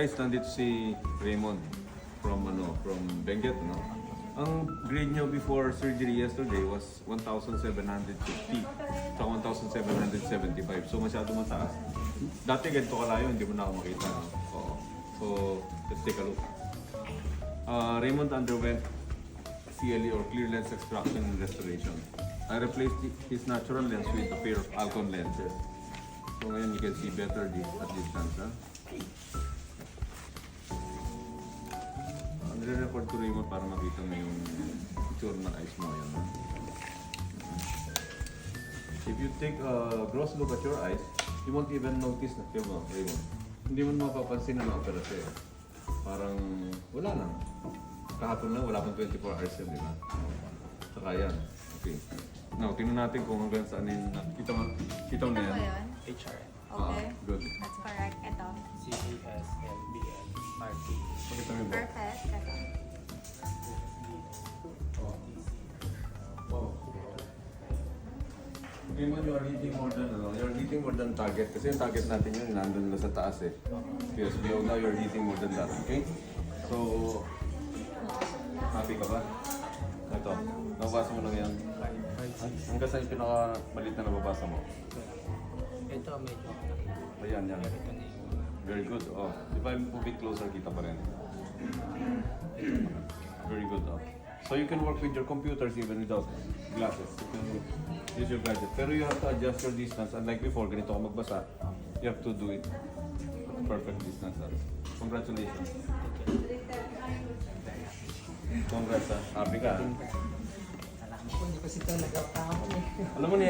Guys, nandito si Raymond from Benguet, no? Ang grade nyo before surgery yesterday was 1,750 sa 1,775. So masyado mataas. Dati ganito kalayo, hindi mo na ako makita. No? So let's take a look. Raymond underwent CLE or clear lens extraction and restoration. I replaced his natural lens with a pair of Alcon lenses. So ngayon you can see better at distance. Huh? Nire-record ko rin mo para makita mo yung picture ng eyes mo. Yan, no? If you take a gross look at your eyes, you won't even notice na kayo, Raymond. Hindi mo mapapansin na na-operasyon. Parang wala lang. Kahapon lang, wala pang 24 hours yan, di ba? Saka yan. Okay. Now, tingnan natin kung hanggang saan yung nakikita mo. Kita mo na yan? HRM. Okay. Good. That's correct. Ito. CCS, MBN, RT. Pakita mo yung box. Perfect. Ito. Okay mo, you are hitting more than, you're hitting more than target. Kasi yung target natin yun, nandun na sa taas eh. Yes, now you're hitting more than that, okay? So, happy ka ba? Ito, nababasa mo lang yan. Hanggang saan yung pinakamalit na nababasa mo? Ito medyo Ayan, yan. ito na yung Very good. Oh, if I move it closer, kita pa rin. Very good. Oh. So you can work with your computers even without glasses. You can use your gadget. Pero you have to adjust your distance. Unlike before, ganito ka magbasa. You have to do it at perfect distance. Congratulations. Congrats. Happy ka. Alam ko, hindi ko sito nag-out ako eh. Alam mo niya.